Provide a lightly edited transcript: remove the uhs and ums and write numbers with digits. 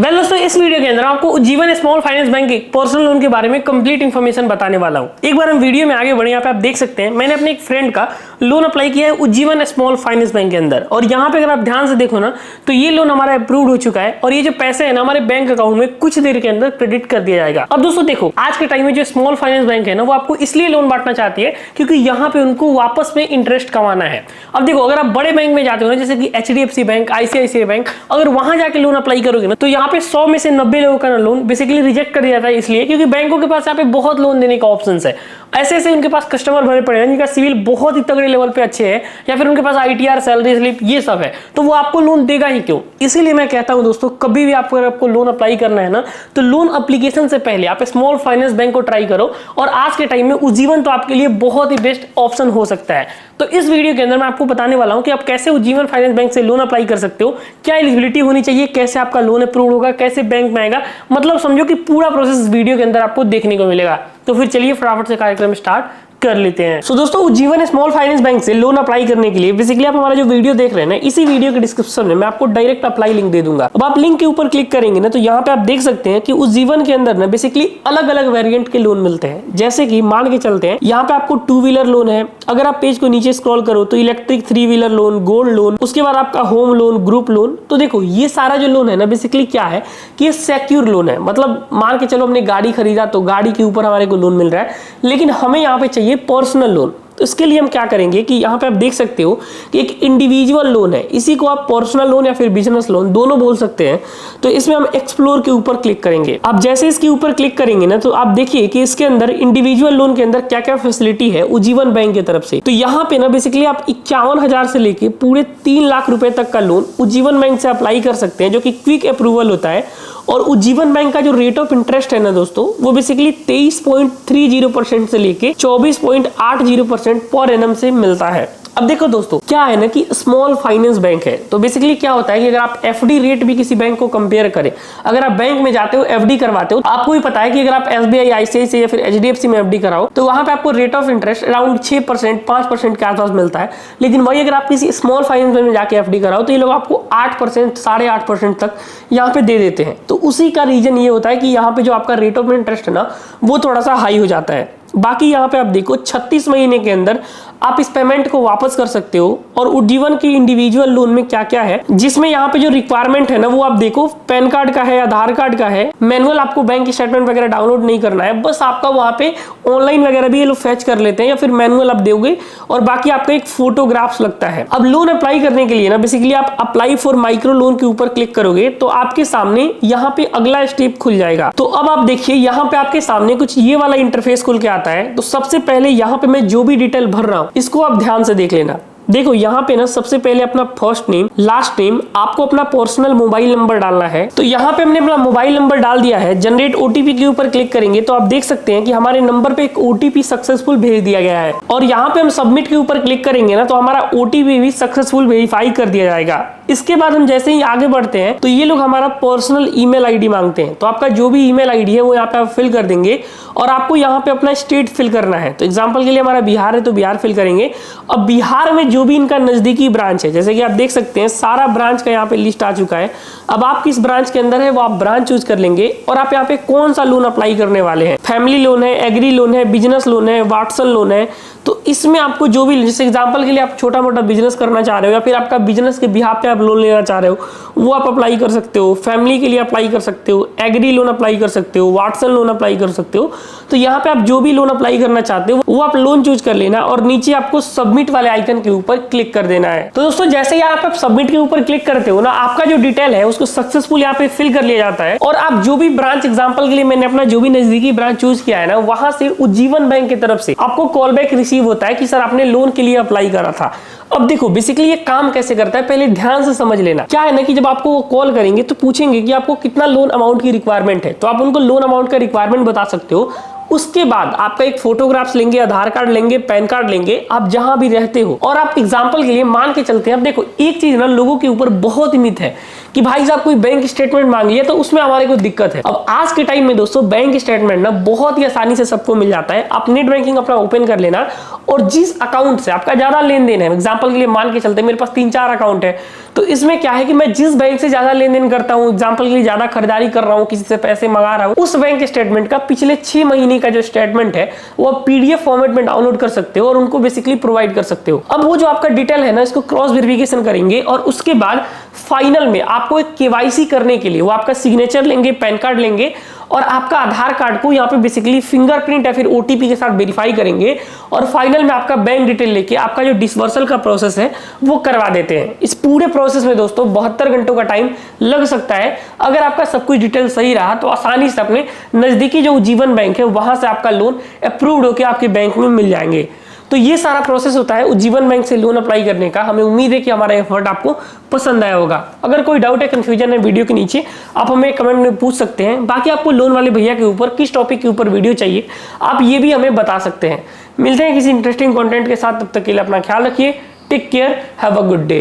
Well दोस्तों, इस video के अंदर आपको उज्जीवन स्मॉल फाइनेंस बैंक के पर्सनल लोन के बारे में कंप्लीट इन्फॉर्मेशन बताने वाला हूं। एक बार हम वीडियो में आगे बढ़े, यहाँ पे आप देख सकते हैं मैंने अपने एक फ्रेंड का लोन अप्लाई किया है उज्जीवन स्मॉल फाइनेंस बैंक के अंदर। और यहाँ पे अगर आप ध्यान से देखो ना, तो ये लोन हमारा अप्रूव्ड हो चुका है और ये जो पैसे है ना हमारे बैंक अकाउंट में कुछ देर के अंदर क्रेडिट कर दिया जाएगा। अब दोस्तों देखो, आज के टाइम में जो स्मॉल फाइनेंस बैंक है ना, वो आपको इसलिए लोन बांटना चाहती है क्योंकि यहाँ पे उनको वापस में इंटरेस्ट कमाना है। अब देखो, अगर आप बड़े बैंक में जाते हो ना, जैसे कि HDFC बैंक, ICICI बैंक, अगर वहां जाके लोन अप्लाई करोगे ना, तो यहाँ पे 100 में से 90 लोगों का लोन बेसिकली रिजेक्ट कर दिया जाता है, इसलिए क्योंकि बैंकों के पास यहाँ पे बहुत लोन देने का ऑप्शन है। ऐसे ऐसे उनके पास कस्टमर भरे पड़े हैं जिनका सिविल बहुत ही तगड़े लेवल पे अच्छे हैं, या फिर उनके पास ITR, सैलरी स्लिप, ये सब है, तो वो आपको लोन देगा ही क्यों। इसीलिए मैं कहता हूं दोस्तों, कभी भी आपको लोन अप्लाई करना है ना, तो लोन अप्लीकेशन से पहले आप स्मॉल फाइनेंस बैंक को ट्राई करो। और आज के टाइम में उज्जीवन तो आपके लिए बहुत ही बेस्ट ऑप्शन हो सकता है। तो इस वीडियो के अंदर मैं आपको बताने वाला हूं कि आप कैसे उज्जीवन फाइनेंस बैंक से लोन अप्लाई कर सकते हो, क्या एलिजिबिलिटी होनी चाहिए, कैसे आपका लोन अप्रूव होगा, कैसे बैंक में आएगा, मतलब समझो कि पूरा प्रोसेस वीडियो के अंदर आपको देखने को मिलेगा। तो फिर चलिए फटाफट से कार्यक्रम स्टार्ट कर लेते हैं। सो दोस्तों, उज्जीवन स्मॉल फाइनेंस बैंक से लोन अप्लाई करने के लिए बेसिकली आप हमारा जो वीडियो देख रहे हैं ना, इसी वीडियो के डिस्क्रिप्शन में मैं आपको डायरेक्ट अप्लाई लिंक दे दूंगा। अब आप लिंक के ऊपर क्लिक करेंगे ना, तो यहाँ पे आप देख सकते हैं कि उज्जीवन के अंदर ना बेसिकली अलग अलग वेरिएंट के लोन मिलते हैं। जैसे कि मान के चलते हैं, यहाँ पे आपको 2 व्हीलर लोन है। अगर आप पेज को नीचे स्क्रॉल करो तो electric 3 wheeler loan, gold loan, उसके बाद आपका होम लोन, ग्रुप लोन। तो देखो, ये सारा जो लोन है ना, बेसिकली क्या है कि ये सिक्योर लोन है। मतलब मान के चलो हमने गाड़ी खरीदा तो गाड़ी के ऊपर हमारे को लोन मिल रहा है, लेकिन हमें यहाँ पे चाहिए पर्सनल लोन। तो इसके लिए हम क्या करेंगे कि यहाँ पे आप देख सकते हो कि एक इंडिविजुअल लोन है, इसी को आप पर्सनल लोन या फिर बिजनेस लोन दोनों बोल सकते हैं। तो इसमें हम एक्सप्लोर के ऊपर क्लिक करेंगे। आप जैसे इसके ऊपर क्लिक करेंगे ना, तो आप देखिए कि इसके अंदर इंडिविजुअल लोन के अंदर क्या क्या फैसिलिटी है उज्जीवन बैंक की तरफ से। तो यहाँ पे ना बेसिकली आप 51,000 से लेके पूरे 3 लाख रुपए तक का लोन उज्जीवन बैंक से अप्लाई कर सकते हैं, जो कि क्विक अप्रूवल होता है। और उज्जीवन बैंक का जो रेट ऑफ इंटरेस्ट है ना दोस्तों, वो बेसिकली 23.30% से लेके 24.80% पर एनम से मिलता है। अब देखो दोस्तों, क्या है ना कि स्मॉल फाइनेंस बैंक है, तो बेसिकली क्या होता है कि अगर आप FD रेट भी किसी बैंक को कंपेयर करें, अगर आप बैंक में जाते हो FD करवाते हो, आपको भी पता है कि अगर आप SBI, ICICI या फिर HDFC में FD कराओ, तो वहां पे आपको रेट ऑफ इंटरेस्ट अराउंड 6%, 5% के आसपास मिलता है। लेकिन वही अगर आप किसी स्मॉल फाइनेंस बैंक में जाके FD कराओ, तो ये लोग आपको 8%, 8.5% तक यहाँ पे दे देते हैं। तो उसी का रीजन ये होता है कि यहाँ पे जो आपका रेट ऑफ इंटरेस्ट है ना, वो थोड़ा सा हाई हो जाता है। बाकी यहाँ पे आप देखो 36 महीने के अंदर आप इस पेमेंट को वापस कर सकते हो। और उज्जीवन की इंडिविजुअल लोन में क्या क्या है, जिसमें यहाँ पे जो रिक्वायरमेंट है ना, वो आप देखो पैन कार्ड का है, आधार कार्ड का है। मैनुअल आपको बैंक स्टेटमेंट वगैरह डाउनलोड नहीं करना है, बस आपका वहाँ पे ऑनलाइन वगैरह भी ये लोग फैच कर लेते हैं, या फिर मैनुअल आप दोगे और बाकी आपका एक फोटोग्राफ्स लगता है। अब लोन अप्लाई करने के लिए ना बेसिकली आप अप्लाई फॉर माइक्रो लोन के ऊपर क्लिक करोगे, तो आपके सामने यहाँ पे अगला स्टेप खुल जाएगा। तो अब आप देखिए, यहाँ पे आपके सामने कुछ ये वाला इंटरफेस खुल के आता है। तो सबसे पहले यहाँ पे मैं जो भी डिटेल भर रहा हूँ, इसको आप ध्यान से देख लेना। देखो यहाँ पे ना सबसे पहले अपना फर्स्ट नेम, लास्ट नेम, आपको अपना पर्सनल मोबाइल नंबर डालना है। तो यहाँ पे हमने अपना मोबाइल नंबर डाल दिया है। जनरेट OTP के ऊपर क्लिक करेंगे तो आप देख सकते हैं कि हमारे नंबर पे एक OTP सक्सेसफुल भेज दिया गया है। और यहाँ पे हम सबमिट के ऊपर क्लिक करेंगे ना, तो हमारा OTP भी सक्सेसफुल वेरीफाई कर दिया जाएगा। इसके बाद हम जैसे ही आगे बढ़ते हैं, तो ये लोग हमारा पर्सनल ईमेल ID मांगते हैं। तो आपका जो भी ईमेल ID है वो यहाँ पे आप फिल कर देंगे, और आपको यहाँ पे अपना स्टेट फिल करना है। तो एग्जांपल के लिए हमारा बिहार है, तो बिहार फिल करेंगे। अब बिहार में जो भी इनका नजदीकी ब्रांच है, जैसे कि आप देख सकते हैं सारा ब्रांच का यहाँ पे लिस्ट आ चुका है। अब आप किस ब्रांच के अंदर है वो आप ब्रांच चूज कर लेंगे, और आप यहाँ पे कौन सा लोन अप्लाई करने वाले हैं। फैमिली लोन है, एग्री लोन है, बिजनेस लोन है, वाटसन लोन है। तो इसमें आपको जो भी, जैसे एग्जांपल के लिए आप छोटा मोटा बिजनेस करना चाह रहे हो, या फिर आपका बिजनेस के बिहाफ पे आप लोन लेना चाह रहे हो, वो आप अप्लाई कर सकते हो। फैमिली के लिए अप्लाई कर सकते हो, एग्री लोन अप्लाई कर सकते हो, वाटसन लोन अप्लाई कर सकते हो। तो यहाँ पे आप जो भी लोन अप्लाई करना चाहते हो वो आप लोन चूज कर लेना, और नीचे आपको सबमिट वाले आइकन के ऊपर क्लिक कर देना है। तो दोस्तों, जैसे ही आप सबमिट के ऊपर क्लिक करते हो ना, आपका जो डिटेल है उसको सक्सेसफुल यहाँ पे फिल कर लिया जाता है। और आप जो भी ब्रांच, एग्जांपल के लिए मैंने अपना जो भी नजदीकी ब्रांच चूज किया है ना, वहां से उज्जीवन बैंक की तरफ से आपको कॉल बैक रिसीव होता है कि सर आपने लोन के लिए अप्लाई करा था। अब देखो बेसिकली ये काम कैसे करता है, पहले ध्यान से समझ लेना। क्या है ना कि जब आपको वो कॉल करेंगे तो पूछेंगे कि आपको कितना लोन अमाउंट की रिक्वायरमेंट है, तो आप उनको लोन अमाउंट का रिक्वायरमेंट बता सकते हो। उसके बाद आपका एक फोटोग्राफ्स लेंगे, आधार कार्ड लेंगे, पैन कार्ड लेंगे, आप जहां भी रहते हो। और आप एग्जांपल के लिए मान के चलते हैं, अब देखो एक चीज ना लोगों के ऊपर बहुत मिथ है कि भाई साहब कोई बैंक स्टेटमेंट मांग लिया तो उसमें हमारे को दिक्कत है। अब आज के टाइम में दोस्तों बैंक स्टेटमेंट ना बहुत ही आसानी से सबको मिल जाता है। आप नेट बैंकिंग अपना ओपन कर लेना, और जिस अकाउंट से आपका ज्यादा लेन देन है, एग्जांपल के लिए मान के चलते मेरे पास 3-4 अकाउंट है, तो इसमें क्या है कि मैं जिस बैंक से ज्यादा लेन देन करता हूं, एग्जांपल के लिए ज्यादा खरीदारी कर रहा हूं, किसी से पैसे मंगा रहा हूं, उस बैंक स्टेटमेंट का पिछले 6 महीने का जो स्टेटमेंट है वो आप पीडीएफ फॉर्मेट में डाउनलोड कर सकते हो और उनको बेसिकली प्रोवाइड कर सकते हो। अब वो जो आपका डिटेल है ना, इसको क्रॉस वेरिफिकेशन करेंगे और उसके बाद फाइनल में आपको एक केवाईसी करने के लिए वो आपका सिग्नेचर लेंगे, पैन कार्ड लेंगे और आपका आधार कार्ड को यहाँ पे बेसिकली फिंगरप्रिंट या फिर ओटीपी के साथ वेरीफाई करेंगे और फाइनल में आपका बैंक डिटेल लेके आपका जो डिसवर्सल का प्रोसेस है वो करवा देते हैं। इस पूरे प्रोसेस में दोस्तों 72 घंटों का टाइम लग सकता है। अगर आपका सब कुछ डिटेल सही रहा तो आसानी से अपने नजदीकी जो उज्जीवन बैंक है वहां से आपका लोन अप्रूव्ड होकर आपके बैंक में मिल जाएंगे। तो ये सारा प्रोसेस होता है उज्जीवन बैंक से लोन अप्लाई करने का। हमें उम्मीद है कि हमारा एफर्ट आपको पसंद आया होगा। अगर कोई डाउट है, कंफ्यूजन है, वीडियो के नीचे आप हमें कमेंट में पूछ सकते हैं। बाकी आपको लोन वाले भैया के ऊपर किस टॉपिक के ऊपर वीडियो चाहिए आप ये भी हमें बता सकते हैं। मिलते हैं किसी इंटरेस्टिंग कंटेंट के साथ, तब तक के लिए अपना ख्याल रखिए। Take care, have a good day.